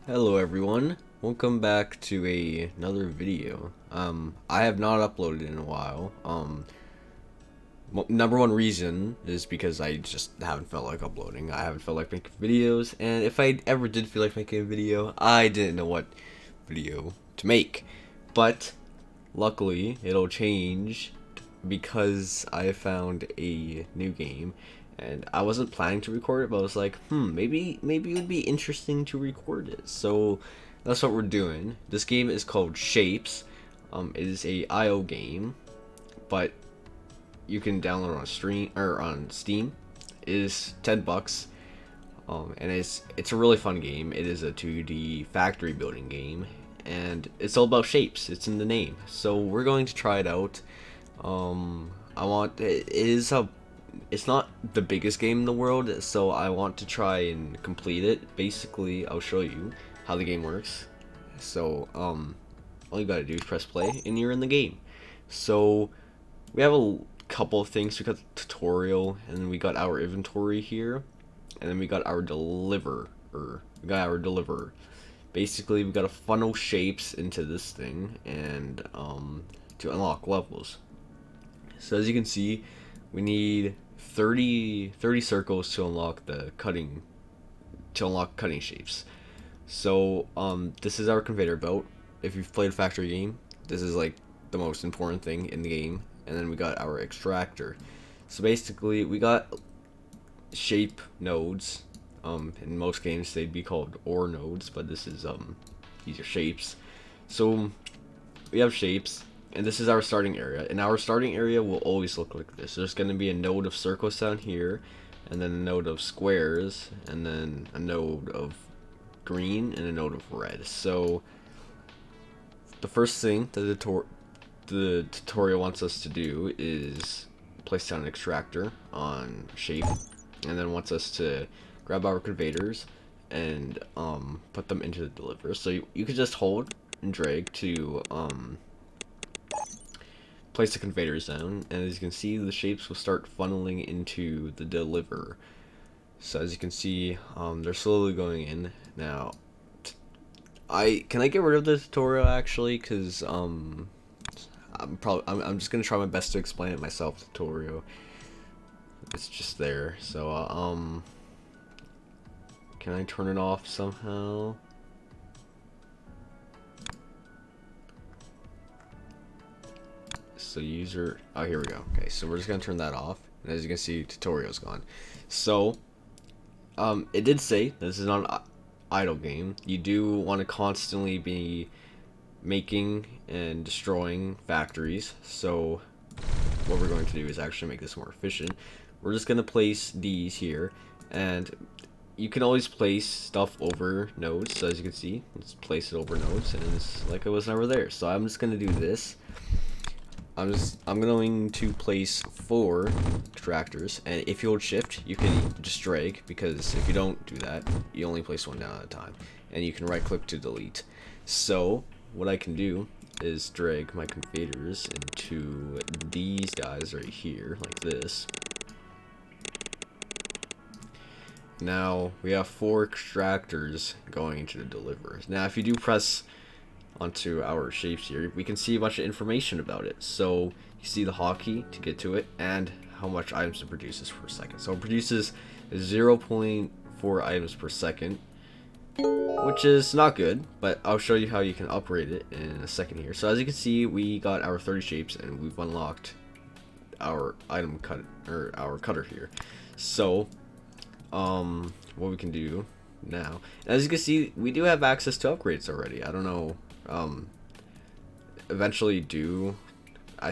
Hello everyone, welcome back to another video. I have not uploaded in a while. Number one reason is because I just haven't felt like uploading. I haven't felt like making videos, and if I ever did feel like making a video, I didn't know what video to make. But luckily, it'll change because I found a new game, and I wasn't planning to record it, but I was like, maybe it would be interesting to record it. So that's what we're doing. This game is called Shapes. It is a IO game, but you can download on stream or on Steam. It is $10. And it's a really fun game. It is a 2D factory building game, and it's all about shapes. It's in the name. So we're going to try it out. I want it is a it's not the biggest game in the world, so I want to try and complete it. Basically, I'll show you how the game works. So, all you gotta do is press play, and you're in the game. So, we have a couple of things. We got the tutorial, and then we got our inventory here, and then we got our deliverer. We got our deliverer. Basically, we gotta funnel shapes into this thing, and to unlock levels. So as you can see, we need 30 circles to unlock cutting shapes. So this is our conveyor belt. If you've played a factory game, this is like the most important thing in the game. And then we got our extractor. So basically, we got shape nodes. In most games, they'd be called ore nodes, but this is these are shapes. So we have shapes, and this is our starting area. And our starting area will always look like this. There's going to be a node of circles down here, and then a node of squares, and then a node of green, and a node of red. So the first thing that the tutorial wants us to do is place down an extractor on shape, and then wants us to grab our conveyors and put them into the deliver. So you could just hold and drag to place the conveyors down, and as you can see, the shapes will start funneling into the deliver. So as you can see, they're slowly going in. Now, can I get rid of the tutorial actually? Because I'm just gonna try my best to explain it myself. The tutorial, it's just there. So can I turn it off somehow? So user, oh, here we go. Okay, so we're just gonna turn that off, and as you can see, tutorial's gone. So it did say this is not an idle game. You do want to constantly be making and destroying factories. So what we're going to do is actually make this more efficient. We're just gonna place these here, and you can always place stuff over nodes. So as you can see, let's place it over nodes, and it's like it was never there. So I'm just gonna do this. I'm going to place 4 extractors, and if you hold shift, you can just drag, because if you don't do that, you only place one down at a time, and you can right click to delete. So what I can do is drag my conveyors into these guys right here, like this. Now we have 4 extractors going into the deliverers. Now if you do press onto our shapes here, we can see a bunch of information about it. So you see the hotkey to get to it, and how much items it produces per second. So it produces 0.4 items per second, which is not good, but I'll show you how you can upgrade it in a second here. So as you can see, we got our 30 shapes, and we've unlocked our item cut, or our cutter here. So what we can do now, as you can see, we do have access to upgrades already. I don't know, eventually do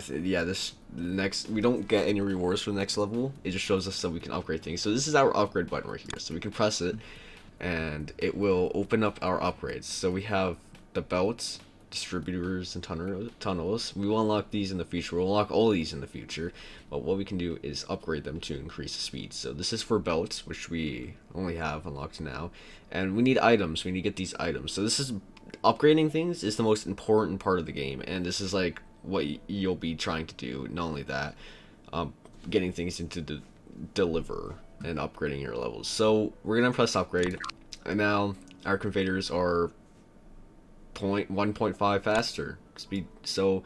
yeah, this next, we don't get any rewards for the next level. It just shows us that we can upgrade things. So this is our upgrade button right here, so we can press it and it will open up our upgrades. So we have the belts, distributors, and tunnels. We will unlock these in the future. We'll unlock all of these in the future, but what we can do is upgrade them to increase the speed. So this is for belts, which we only have unlocked now, and we need items. We need to get these items. So this is upgrading things is the most important part of the game, and this is like what you'll be trying to do. Not only that, getting things into deliver and upgrading your levels. So we're gonna press upgrade, and now our conveyors are 1.5 faster speed, so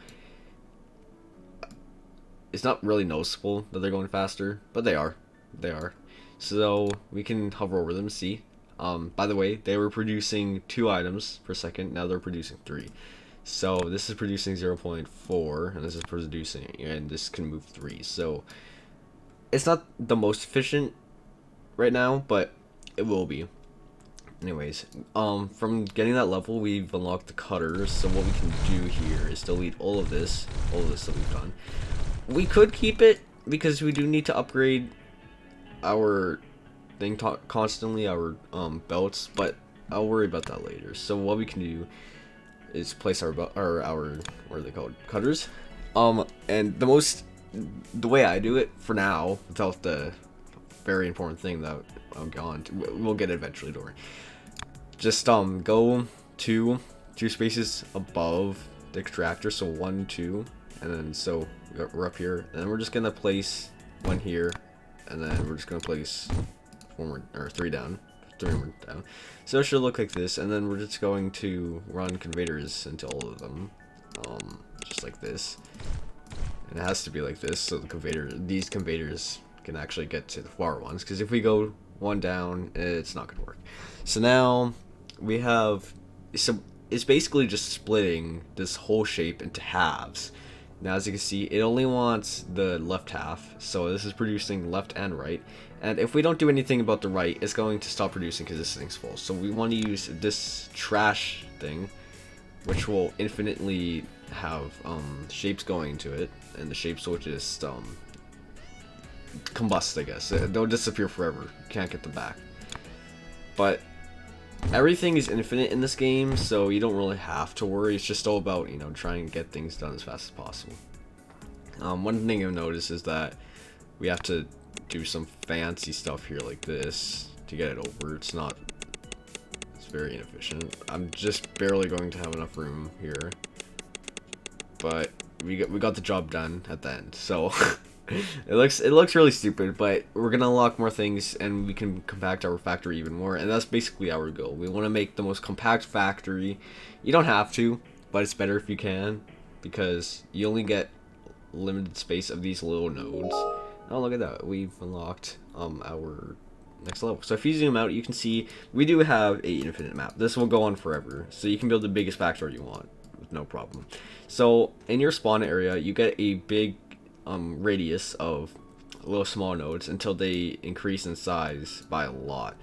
it's not really noticeable that they're going faster, but they are. They are. So we can hover over them, see. By the way, they were producing 2 items per second. Now they're producing 3. So this is producing 0.4, and this is producing, and this can move 3. So it's not the most efficient right now, but it will be. Anyways, from getting that level, we've unlocked the cutters. So what we can do here is delete all of this that we've done. We could keep it because we do need to upgrade our thing constantly, our belts, but I'll worry about that later. So what we can do is place our what are they called, cutters, and the way I do it for now, without the very important thing that I'll get on to, we'll get eventually, don't worry. Just go two spaces above the extractor, so 1, 2, and then so we're up here, and then we're just gonna place 1 here, and then we're just gonna place 4 more, or 3 down, 3 more down. So it should look like this, and then we're just going to run conveyors into all of them, just like this. And it has to be like this, so these conveyors can actually get to the far ones. Because if we go 1 down, it's not gonna work. So now we have, so it's basically just splitting this whole shape into halves. Now, as you can see, it only wants the left half, so this is producing left and right. And if we don't do anything about the right, it's going to stop producing because this thing's full. So we want to use this trash thing, which will infinitely have shapes going into it, and the shapes will just combust, I guess. They'll disappear forever. You can't get them back. But everything is infinite in this game, so you don't really have to worry. It's just all about, you know, trying to get things done as fast as possible. One thing I've noticed is that we have to do some fancy stuff here like this to get it over. It's very inefficient. I'm just barely going to have enough room here, but we got the job done at the end. So it looks really stupid, but we're gonna unlock more things and we can compact our factory even more, and that's basically our goal. We want to make the most compact factory. You don't have to, but it's better if you can, because you only get limited space of these little nodes. Oh, look at that, we've unlocked our next level. So if you zoom out, you can see we do have a infinite map. This will go on forever, so you can build the biggest factory you want with no problem. So in your spawn area, you get a big radius of little small nodes until they increase in size by a lot,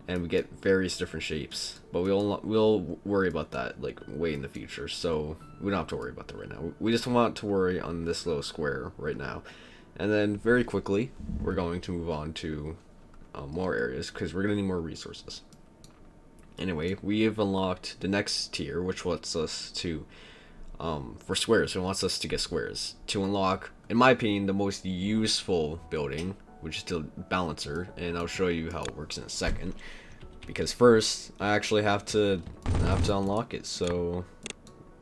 and we get various different shapes. But we'll worry about that like way in the future, so we don't have to worry about that right now. We just want to worry on this little square right now, and then very quickly we're going to move on to more areas because we're gonna need more resources. Anyway, we have unlocked the next tier, which wants us to for squares. It wants us to get squares to unlock, in my opinion, the most useful building, which is the balancer, and I'll show you how it works in a second. Because first, I actually have to unlock it. So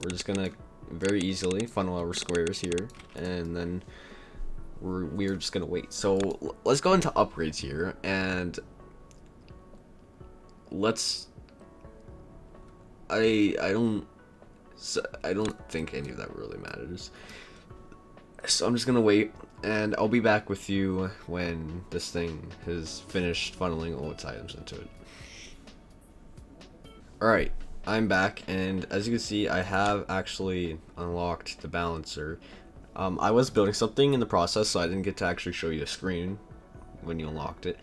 we're just gonna very easily funnel our squares here, and then we're just gonna wait. So let's go into upgrades here, and let's. I don't think any of that really matters. So I'm just gonna wait, and I'll be back with you when this thing has finished funneling all its items into it. Alright, I'm back, and as you can see, I have actually unlocked the balancer. I was building something in the process, so I didn't get to actually show you a screen when you unlocked it.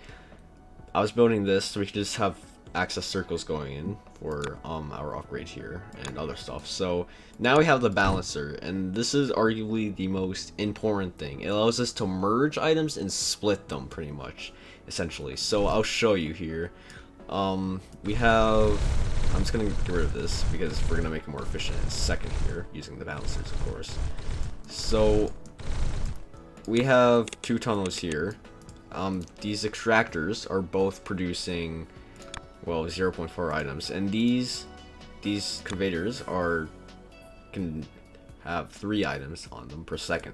I was building this so we could just have access circles going in for our upgrade here and other stuff. So now we have the balancer, and this is arguably the most important thing. It allows us to merge items and split them pretty much, essentially. So I'll show you here. We have, I'm just gonna get rid of this because we're gonna make it more efficient in a second here using the balancers, of course. So we have 2 tunnels here. These extractors are both producing, well, 0.4 items, and these conveyors can have 3 items on them per second.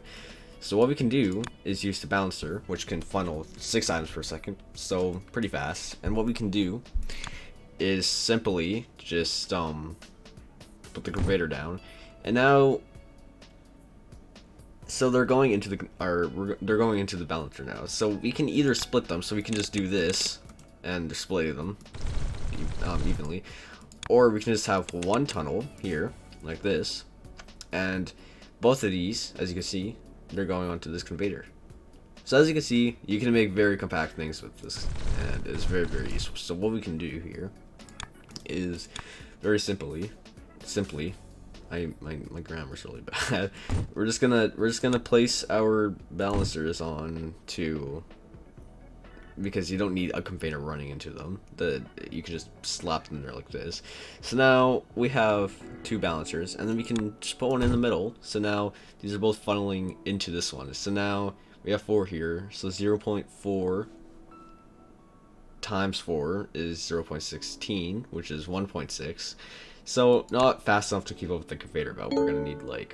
So what we can do is use the balancer, which can funnel 6 items per second, so pretty fast. And what we can do is simply just put the conveyor down, and now so they're going into they're going into the balancer now. So we can either split them, so we can just do this and display them evenly, or we can just have one tunnel here like this, and both of these, as you can see, they're going onto this conveyor. So as you can see, you can make very compact things with this, and it's very, very useful. So what we can do here is very simply, my grammar's really bad. We're just gonna place our balancers on to, because you don't need a conveyor running into them. You can just slap them there like this. So now we have two balancers, and then we can just put one in the middle. So now these are both funneling into this one. So now we have 4 here. So 0.4 times 4 is 0.16, which is 1.6. So not fast enough to keep up with the conveyor belt. We're gonna need like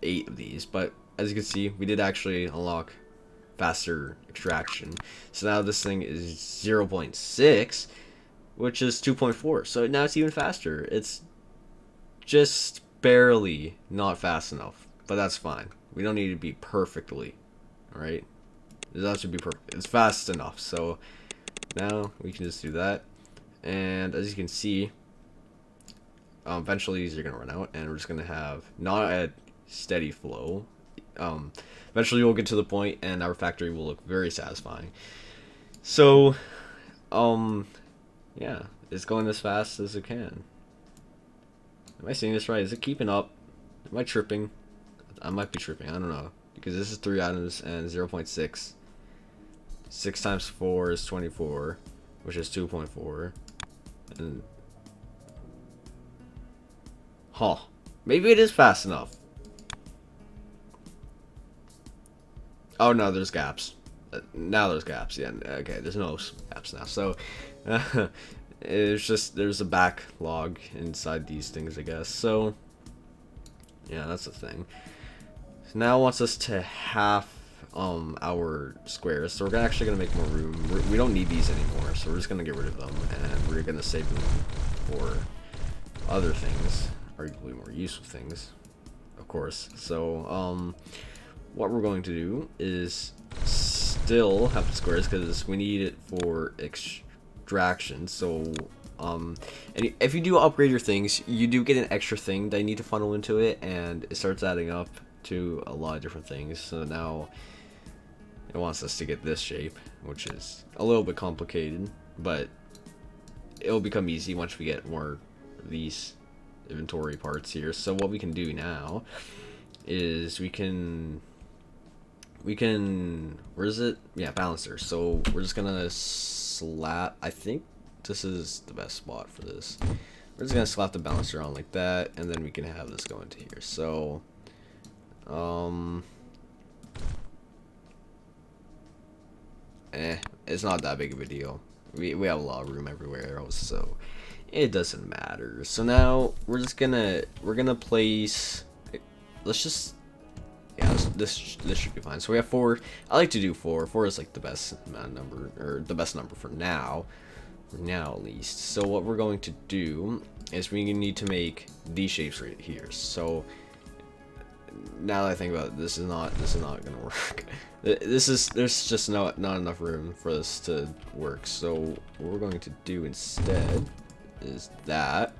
8 of these. But as you can see, we did actually unlock faster extraction. So now this thing is 0.6, which is 2.4. So now it's even faster. It's just barely not fast enough, but that's fine. We don't need to be perfectly, all right? It doesn't have to be perfect. It's fast enough. So now we can just do that, and as you can see, eventually these are gonna run out, and we're just gonna have not a steady flow. Eventually we'll get to the point and our factory will look very satisfying. So, yeah, it's going as fast as it can. Am I saying this right? Is it keeping up? Am I tripping? I might be tripping, I don't know. Because this is 3 items and 0.6. 6 times 4 is 24, which is 2.4. And maybe it is fast enough. Oh no, there's gaps. Now there's gaps. Yeah, okay, there's no gaps now. So it's just there's a backlog inside these things, I guess. So yeah, that's the thing. So now it wants us to half our squares. So we're actually gonna make more room. We don't need these anymore, so we're just gonna get rid of them, and we're gonna save them for other things, arguably more useful things, of course. So what we're going to do is still have the squares because we need it for extraction. So and if you do upgrade your things, you do get an extra thing that you need to funnel into it, and it starts adding up to a lot of different things. So now it wants us to get this shape, which is a little bit complicated, but it'll become easy once we get more of these inventory parts here. So what we can do now is we can where is it? Yeah, balancer. So we're just gonna slap, I think this is the best spot for this. We're just gonna slap the balancer on like that, and then we can have this go into here. So it's not that big of a deal. We have a lot of room everywhere else, so it doesn't matter. So now we're gonna place, let's just, yeah, this should be fine. So we have 4. I like to do 4. 4 is like the best number, or the best number for now at least. So what we're going to do is we need to make these shapes right here. So now that I think about it, this is not gonna work. There's just not enough room for this to work. So what we're going to do instead is that,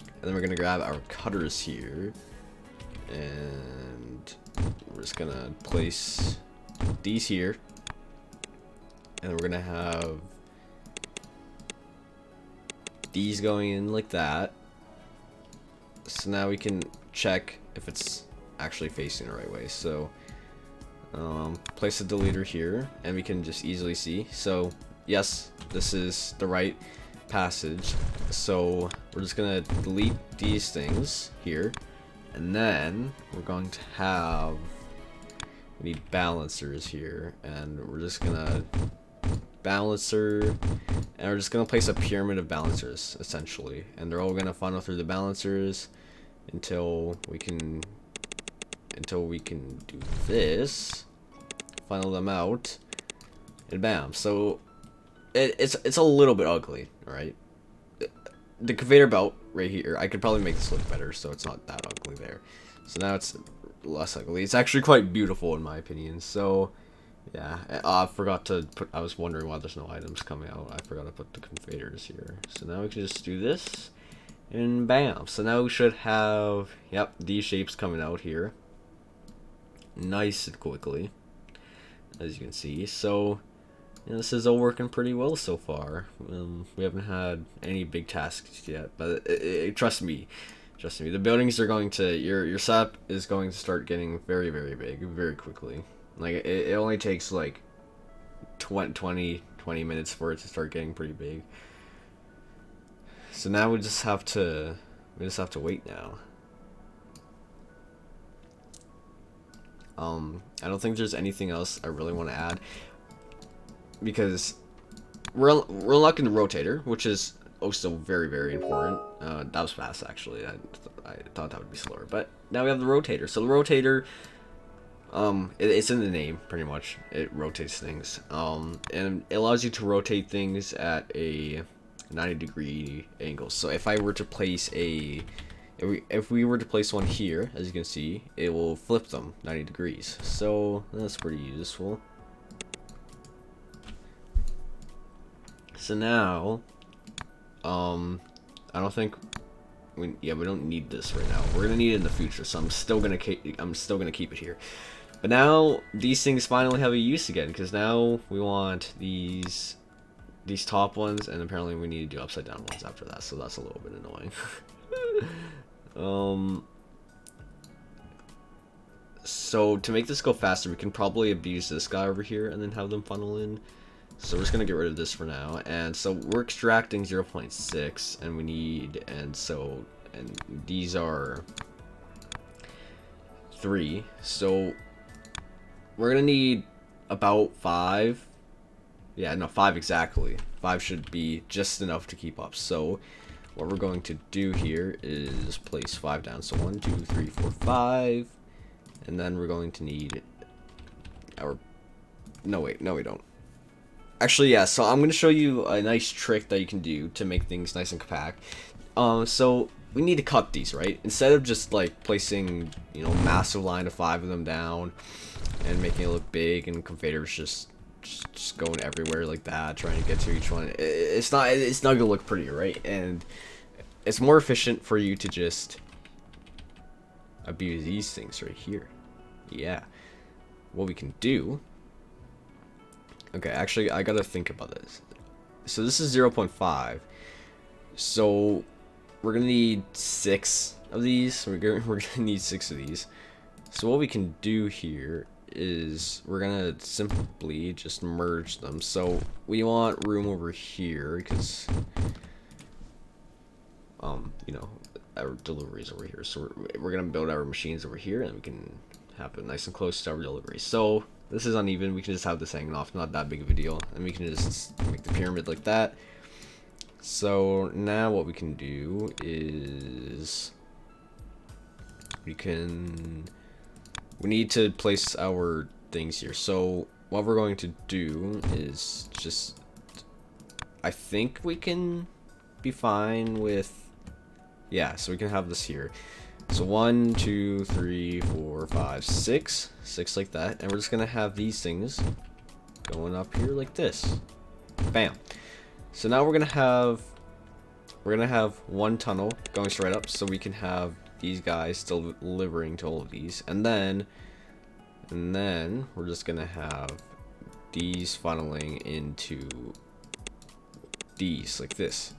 and then we're gonna grab our cutters here, and we're just gonna place these here, and we're gonna have these going in like that. So now we can check if it's actually facing the right way. So place a deleter here, and we can just easily see. So yes, this is the right passage. So we're just gonna delete these things here, and then we're going to have, we need balancers here, and we're just gonna balancer, and we're just gonna place a pyramid of balancers essentially, and they're all gonna funnel through the balancers until we can do this, funnel them out, and bam. So it's a little bit ugly, alright? The conveyor belt right here, I could probably make this look better so it's not that ugly there. So now it's less ugly. It's actually quite beautiful in my opinion. So yeah, I forgot to put, I was wondering why there's no items coming out. I forgot to put the conveyors here. So now we can just do this, and bam. So now we should have, yep, these shapes coming out here. Nice and quickly, as you can see. So this is all working pretty well so far. We haven't had any big tasks yet, but trust me, the buildings are going to, your sap is going to start getting very, very big very quickly. Like it only takes like 20 minutes for it to start getting pretty big. So now we just have to wait now. I don't think there's anything else I really want to add, because we're unlocking the rotator, which is also very, very important. That was fast actually. I thought that would be slower, but now we have the rotator. So the rotator, it's in the name pretty much. It rotates things, and it allows you to rotate things at a 90-degree angle. So if I were to place if we were to place one here, as you can see, it will flip them 90 degrees. So that's pretty useful. So now, I don't think we don't need this right now. We're gonna need it in the future, so I'm still gonna keep it here. But now these things finally have a use again, because now we want these top ones, and apparently we need to do upside down ones after that. So that's a little bit annoying. So to make this go faster, we can probably abuse this guy over here and then have them funnel in. So we're just gonna get rid of this for now. And so we're extracting 0.6, and we need, and these are 3. So we're gonna need about 5. Yeah, no, 5 exactly. 5 should be just enough to keep up. So what we're going to do here is place 5 down. So 1, 2, 3, 4, 5. And then we're going to need our, no wait, no we don't. Actually, yeah, so I'm going to show you a nice trick that you can do to make things nice and compact. So we need to cut these, right? Instead of just like placing, massive line of 5 of them down and making it look big, and conveyors just going everywhere like that, trying to get to each one. It's not gonna look pretty, right? And it's more efficient for you to just abuse these things right here. Yeah. What we can do. Okay, actually, I gotta think about this. So this is 0.5. So we're gonna need 6 of these. We're gonna need 6 of these. So what we can do here is we're gonna simply just merge them. So we want room over here because our deliveries over here. So we're gonna build our machines over here, and we can have it nice and close to our delivery. So this is uneven. We can just have this hanging off, not that big of a deal, and we can just make the pyramid like that. So now what we can do is we need to place our things here. So what we're going to do is just, I think we can be fine with, yeah, so we can have this here. So 1, 2, 3, 4, 5, 6 like that, and we're just gonna have these things going up here like this. Bam. So now we're gonna have one tunnel going straight up, so we can have these guys still delivering to all of these, and then we're just gonna have these funneling into these like this.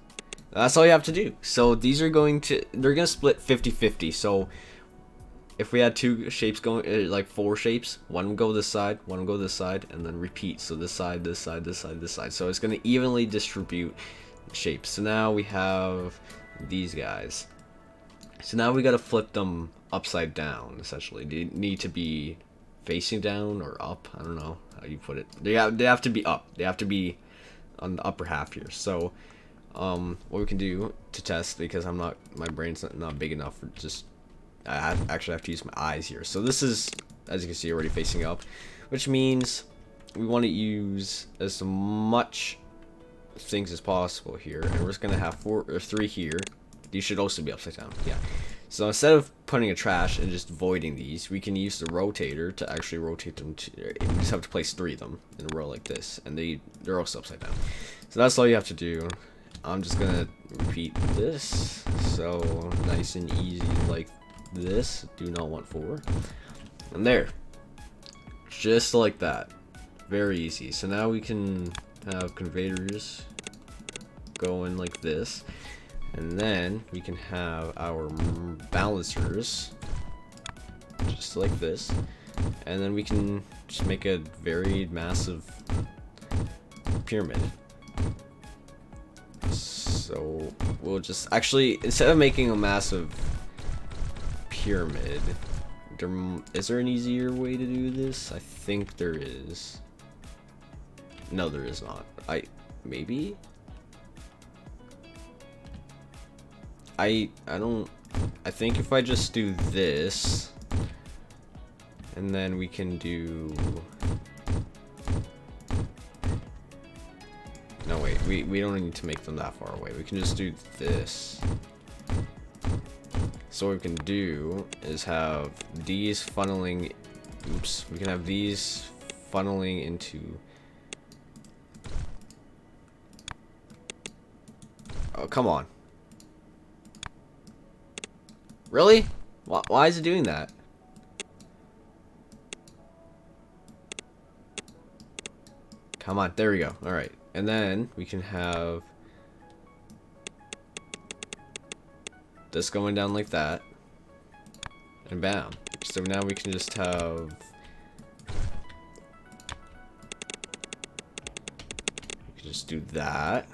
That's all you have to do. So these are they're gonna split 50-50. So if we had 2 shapes going, like 4 shapes, one will go this side, one will go this side, and then repeat. So this side, this side, this side, this side. So it's gonna evenly distribute shapes. So now we have these guys. So now we gotta flip them upside down, essentially. They need to be facing down or up. I don't know how you put it. They have to be up. They have to be on the upper half here. So what we can do to test, because my brain's not big enough for just, I actually have to use my eyes here. So this is, as you can see, already facing up, which means we want to use as much things as possible here, and we're just gonna have 4 or 3 here. These should also be upside down. Yeah. So instead of putting a trash and just voiding these, we can use the rotator to actually rotate them. We just have to place 3 of them in a row like this, and they're also upside down. So that's all you have to do. I'm just gonna repeat this, so nice and easy like this. Do not want 4, and there, just like that. Very easy. So now we can have conveyors going like this, and then we can have our balancers just like this, and then we can just make a very massive pyramid. So we'll just actually, instead of making a massive pyramid, is there an easier way to do this? I think there is. No, there is not. Maybe? I think if I just do this, and then we can do... No, wait, we don't need to make them that far away. We can just do this. So what we can do is have these funneling... Oops. We can have these funneling into... Oh, come on. Really? Why is it doing that? Come on, there we go. Alright, and then we can have this going down like that. And bam. So now we can just have... We can just do that.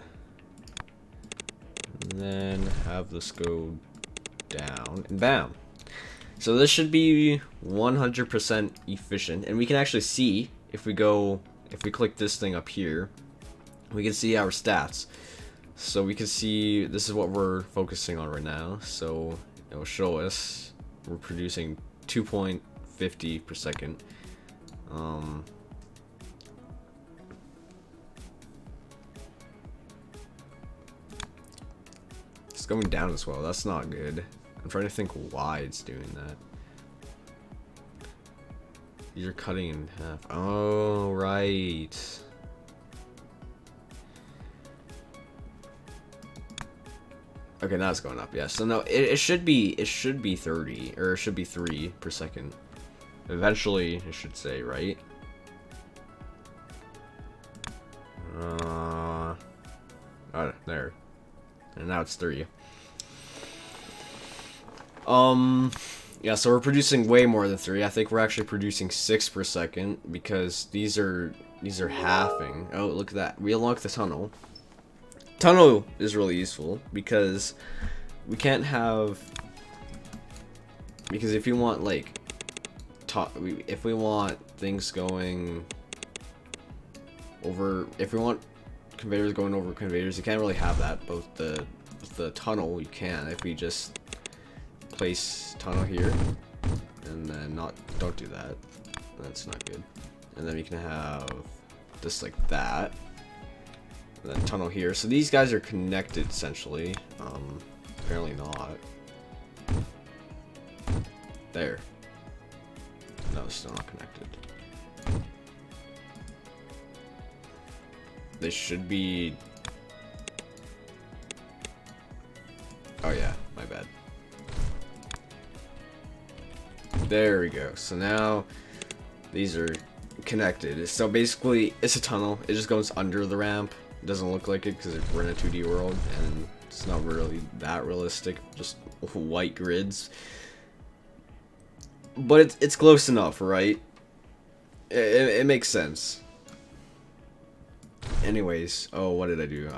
And then have this go down, and bam. So this should be 100% efficient, and we can actually see if we click this thing up here, we can see our stats. So we can see this is what we're focusing on right now. So it will show us we're producing 2.50 per second. It's going down as well. That's not good. I'm trying to think why it's doing that. These are cutting in half. Oh, right. Okay, now it's going up. Yeah. So no, it should be 30, or it should be 3 per second. Eventually, it should say, right? Oh, there. And now it's 3. Yeah, so we're producing way more than 3. I think we're actually producing 6 per second, because these are halving. Oh, look at that. We unlocked the tunnel. Tunnel is really useful because we can't have, because if you want like if we want things going over, if we want conveyors going over conveyors, you can't really have that. Both the tunnel you can, if we just place tunnel here and then don't do that, that's not good. And then we can have this like that, and then tunnel here. So these guys are connected essentially. Apparently not. There. No, it's still not connected. They should be. Oh yeah, my bad. There we go. So now these are connected. So basically it's a tunnel. It just goes under the ramp. It doesn't look like it because we're in a 2D world and it's not really that realistic. Just white grids. But it's close enough, right? It makes sense. Anyways, oh, what did I do?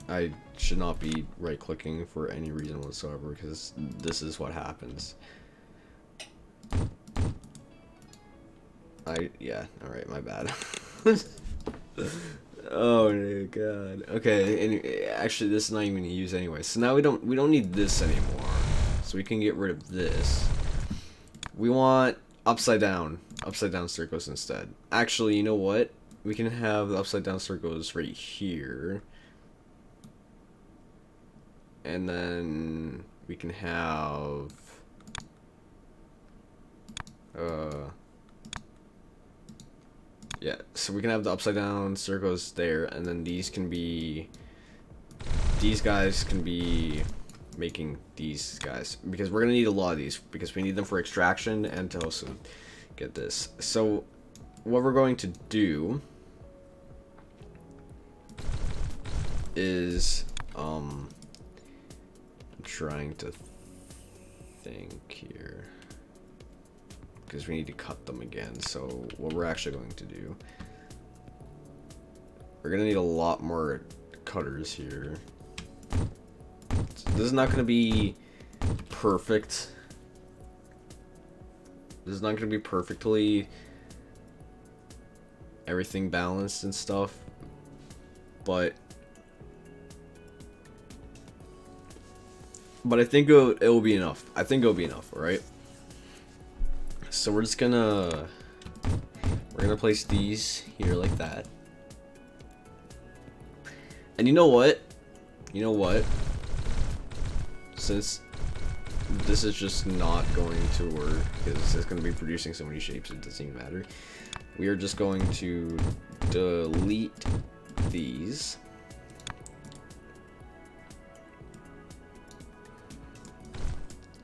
I should not be right clicking for any reason whatsoever, because this is what happens. Yeah, alright, my bad. Oh my god. Okay, actually this is not even used anyway. So now we don't need this anymore. So we can get rid of this. We want upside down circles instead. Actually, you know what? We can have the upside down circles right here. and then we can have yeah, so we can have the upside down circles there, and then these guys can be making these guys, because we're gonna need a lot of these because we need them for extraction and to also get this. So what we're going to do is I'm trying to think here, because we need to cut them again. So what we're actually going to do, we're gonna need a lot more cutters here. So this is not gonna be perfect. This is not gonna be perfectly everything balanced and stuff, but I think it will be enough. I think it'll be enough, alright? So we're gonna place these here like that. And you know what? Since this is just not going to work, because it's going to be producing so many shapes, it doesn't even matter. We are just going to delete these.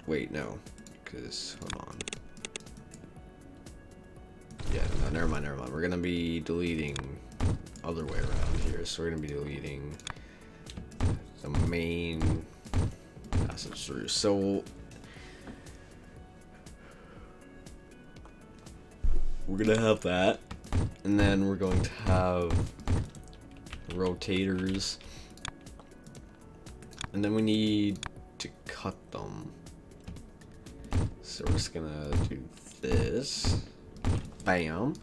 Wait, no, because hold on. Yeah, no, never mind. We're gonna be deleting other way around here. So we're gonna be deleting the main passage through. So we're gonna have that, and then we're going to have rotators, and then we need to cut them. So we're just gonna do this. Bam.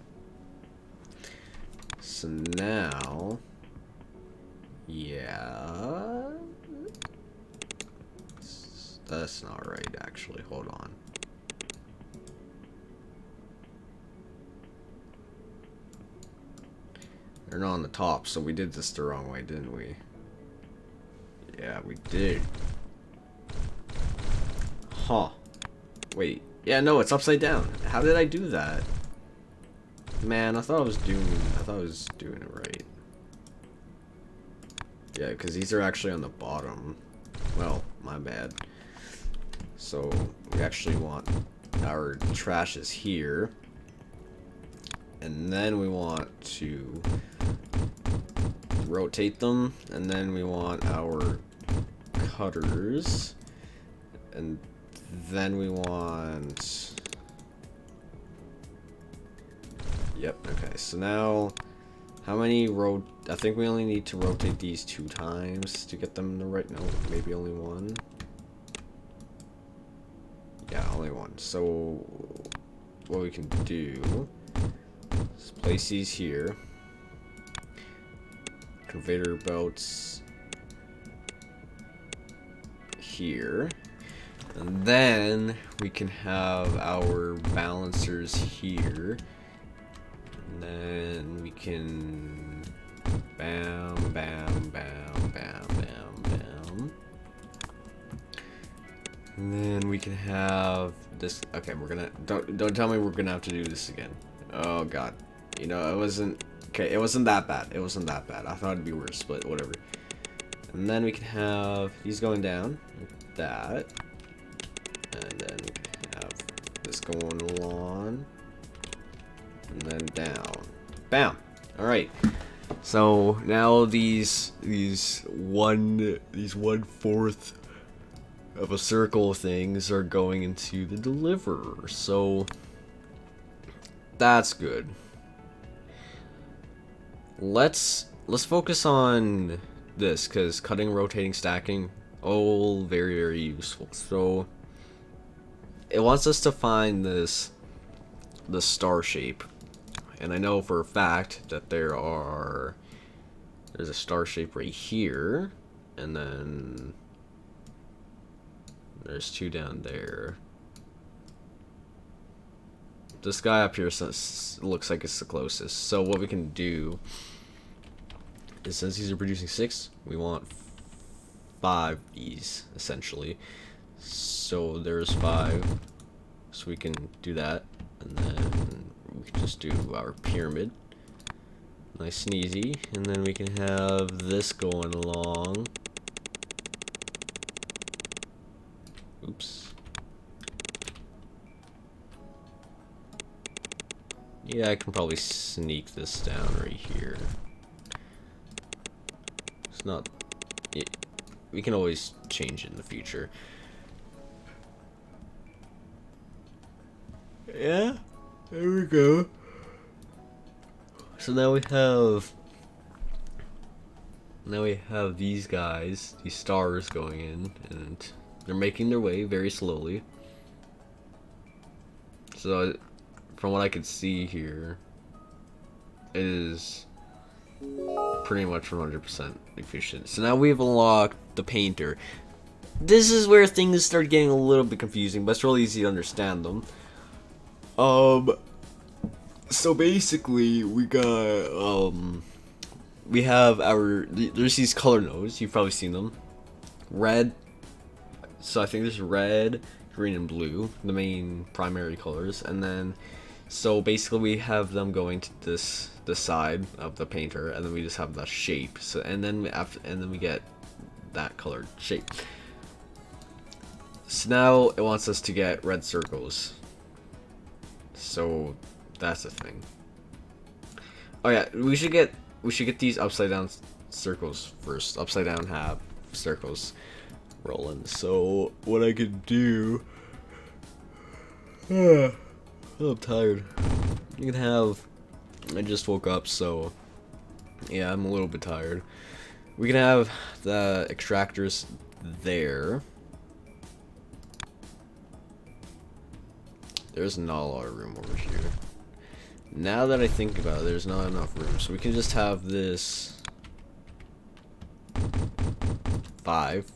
So now, yeah, that's not right, actually. Hold on. They're not on the top, so we did this the wrong way, didn't we? Yeah, we did. Huh. Wait. Yeah, no, it's upside down. How did I do that? Man, I thought I was doing it right. Yeah, because these are actually on the bottom. Well, my bad. So we actually want our trashes here, and then we want to rotate them, and then we want our cutters, and then we want, yep, okay, so now how many I think we only need to rotate these 2 times to get them in the right, no, maybe only 1. Yeah, only 1. So what we can do is place these here, conveyor belts here, and then we can have our balancers here, and then we can bam, bam, bam, bam, bam, bam, and then we can have this. Okay, we're gonna don't tell me we're gonna have to do this again. Oh god, you know, it wasn't that bad. It wasn't that bad. I thought it'd be worse, but whatever. And then we can have these going down like that. And then we can have this going along, and then down. Bam! Alright. So now these 1/4 of a circle things are going into the deliverer. So that's good. Let's focus on this, because cutting, rotating, stacking, all very, very useful. So it wants us to find the star shape, and I know for a fact that there's a star shape right here, and then there's 2 down there. This guy up here looks like it's the closest. So what we can do is, since these are producing 6, we want 5 of these essentially. So there's 5. So we can do that, and then we can just do our pyramid. Nice and easy, and then we can have this going along. Oops. Yeah, I can probably sneak this down right here. It's not... we can always change it in the future. Yeah, there we go. So now we have these guys, these stars going in, and they're making their way very slowly. So from what I could see here, it is pretty much 100% efficient. So now we've unlocked the painter. This is where things start getting a little bit confusing, but it's really easy to understand them. So basically we got we have there's these color nodes, you've probably seen them. Red, so I think there's red, green, and blue, the main primary colors, and then so basically we have them going to this side of the painter, and then we just have the shape. So and then we get that colored shape. So now it wants us to get red circles. So that's the thing. Oh yeah, we should get these upside down circles first. Upside down half circles rolling. So what I could do, oh, I'm tired. You can have, I just woke up, so yeah, I'm a little bit tired. We can have the extractors there. There's not a lot of room over here. Now that I think about it, there's not enough room, so we can just have this 5.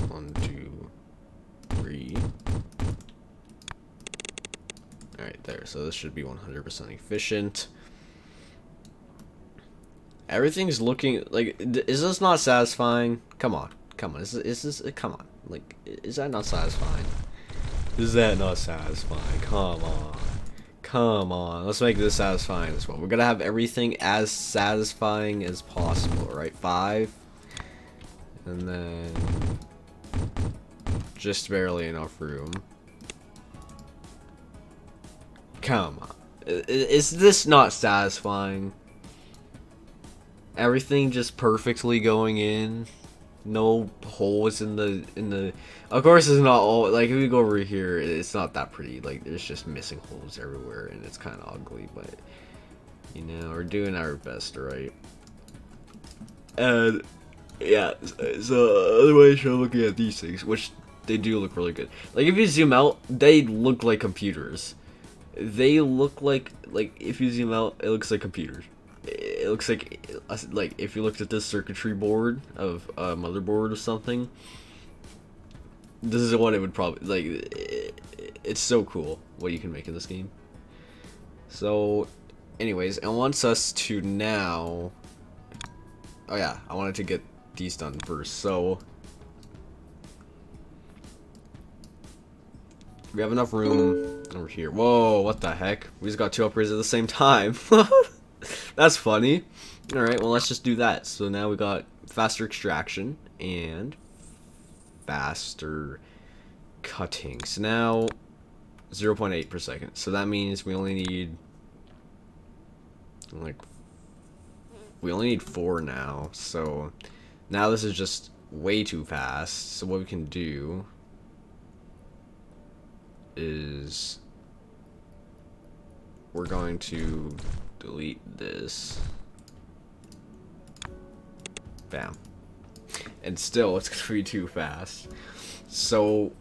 1, 2, 3. Alright, there. So this should be 100% efficient. Everything's looking like, is this not satisfying? Come on. Come on. Is this, come on. Like, is that not satisfying? Is that not satisfying? Come on. Come on. Let's make this satisfying as well. We're gonna have everything as satisfying as possible, right? 5. And then just barely enough room. Come on. Is this not satisfying? Everything just perfectly going in. No holes in the of course it's not all, like if we go over here it's not that pretty, like there's just missing holes everywhere and it's kind of ugly, but you know, we're doing our best, right? And yeah, so otherwise you're looking at these things, which they do look really good. Like if you zoom out, they look like computers. They look like if you zoom out, it looks like computers. It looks like if you looked at this circuitry board of a motherboard or something, this is what it would probably like. It's so cool what you can make in this game. So anyways, it wants us to now, oh yeah, I wanted to get these done first. So we have enough room over here. Whoa, what the heck, we just got 2 upgrades at the same time. That's funny. Alright, well let's just do that. So now we got faster extraction and faster cutting. So now 0.8 per second. So that means we only need we only need 4 now. So now this is just way too fast. So what we can do is we're going to delete this. Bam. And still, it's gonna be too fast. So,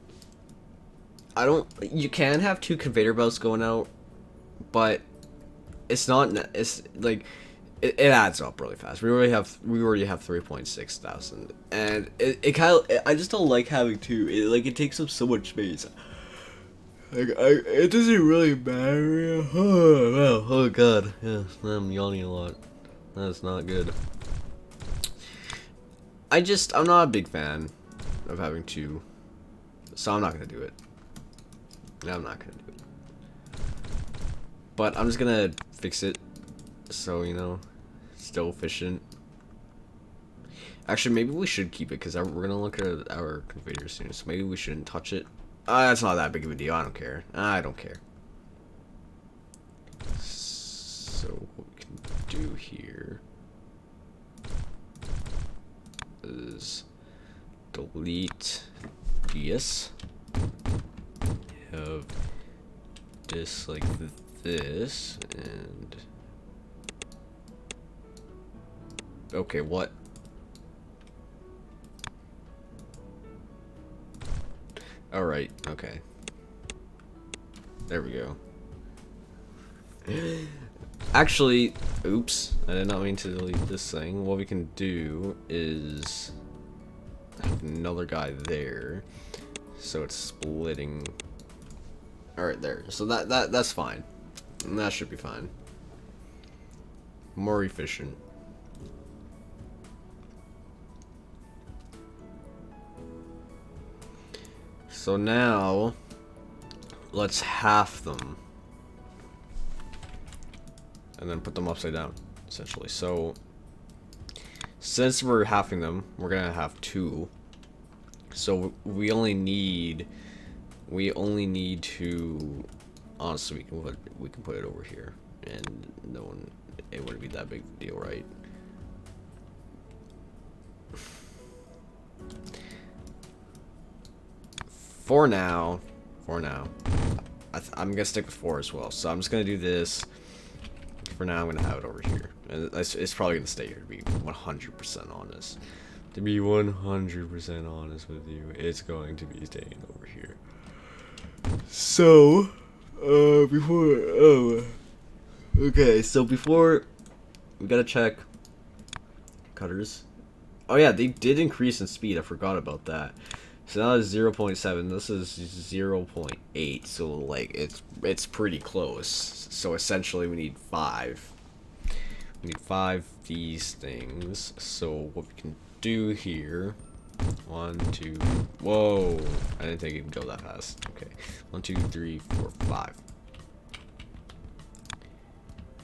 you can have 2 conveyor belts going out, but it's not, it's like, it adds up really fast. We already have 3.6 thousand, and it kind of, I just don't like having 2. It takes up so much space. Like, it doesn't really matter. Oh god, yeah, I'm yawning a lot. That's not good. I'm not a big fan of having to, so I'm not gonna do it. No, I'm not gonna do it. But I'm just gonna fix it, so you know, still efficient. Actually, maybe we should keep it because we're gonna look at our conveyor soon. So maybe we shouldn't touch it. That's not that big of a deal. I don't care. I don't care. So what we can do here is delete this. Have this like this and okay, what? Alright, okay. There we go. Actually, oops, I did not mean to delete this thing. What we can do is have another guy there. So it's splitting. Alright, there. So that's fine. That should be fine. More efficient. So now, let's half them. And then put them upside down, essentially. So, since we're halving them, we're gonna have 2. So we only need to, honestly, we can put it over here, and no one, it wouldn't be that big a deal, right? For now, I'm gonna stick with 4 as well. So I'm just gonna do this. For now, I'm gonna have it over here, and it's probably gonna stay here. To be 100% honest, to be 100% honest with you, it's going to be staying over here. So, before we gotta check cutters. Oh yeah, they did increase in speed. I forgot about that. So now it's 0.7. This is 0.8. So like it's pretty close. So essentially we need 5. We need 5 these things. So what we can do here, 1, 2. Whoa! I didn't think it would go that fast. Okay, 1, 2, 3, 4, 5.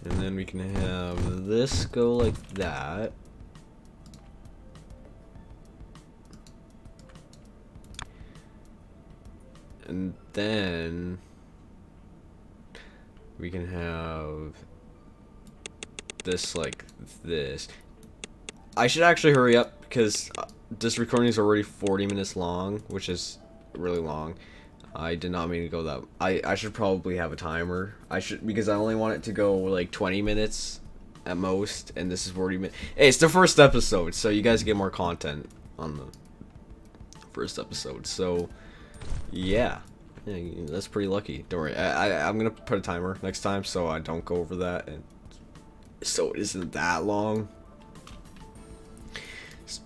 And then we can have this go like that. And then we can have this like this. I should actually hurry up because this recording is already 40 minutes long, which is really long. I did not mean to go that. I should probably have a timer. I should, because I only want it to go like 20 minutes at most, and this is 40 minutes. Hey, it's the first episode, so you guys get more content on the first episode. So yeah, that's pretty lucky. Don't worry. I'm gonna put a timer next time so I don't go over that, and so it isn't that long.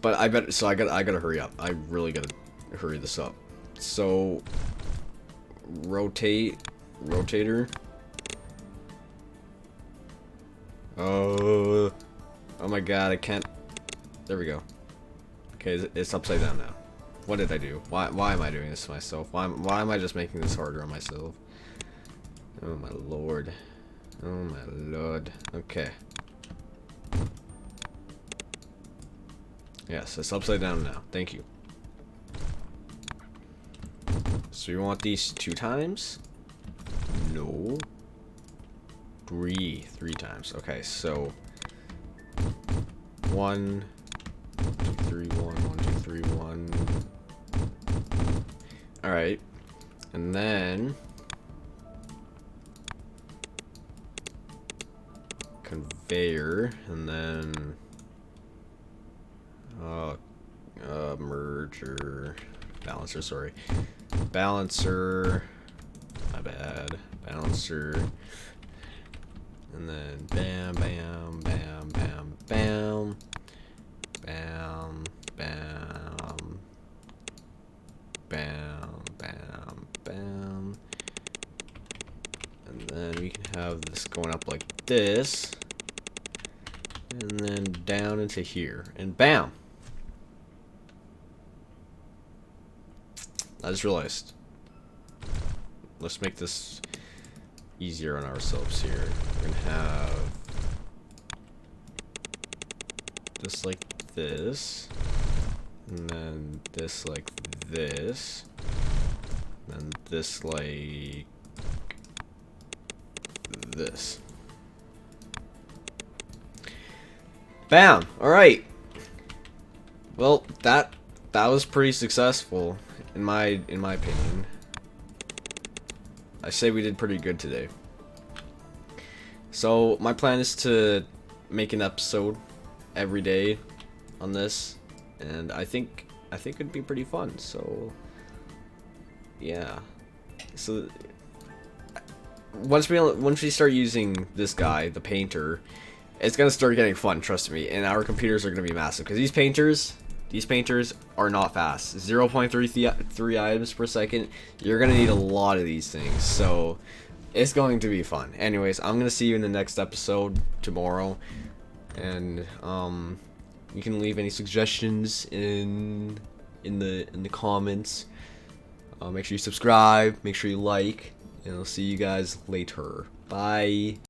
But I gotta hurry up. I really gotta hurry this up. So rotator. Oh my god, I can't. There we go. Okay, it's upside down now. What did I do? Why am I doing this to myself? Why am I just making this harder on myself? Oh my lord. Oh my lord. Okay. Yes, it's upside down now. Thank you. So you want these 2 times? No. 3 times. Okay, so 1, 2, 3, 1, 1, 2, 3, 1. Alright. And then conveyor, and then merger, balancer, sorry. Balancer, my bad. Balancer. And then bam, bam, bam, bam, bam. Bam, bam. Bam, bam, bam. And then we can have this going up like this. And then down into here. And bam! I just realized. Let's make this easier on ourselves here. We're gonna have this like this, and then this like this, and this like this. Bam! Alright. Well, that was pretty successful in my opinion. I say we did pretty good today. So my plan is to make an episode every day on this, and I think it'd be pretty fun. So yeah. So once we start using this guy, the painter, it's gonna start getting fun, trust me, and our computers are gonna be massive because these painters are not fast. 0.33 items per second. You're gonna need a lot of these things, so it's going to be fun. Anyways, I'm gonna see you in the next episode tomorrow, and you can leave any suggestions in the comments. Make sure you subscribe, make sure you like, and I'll see you guys later. Bye.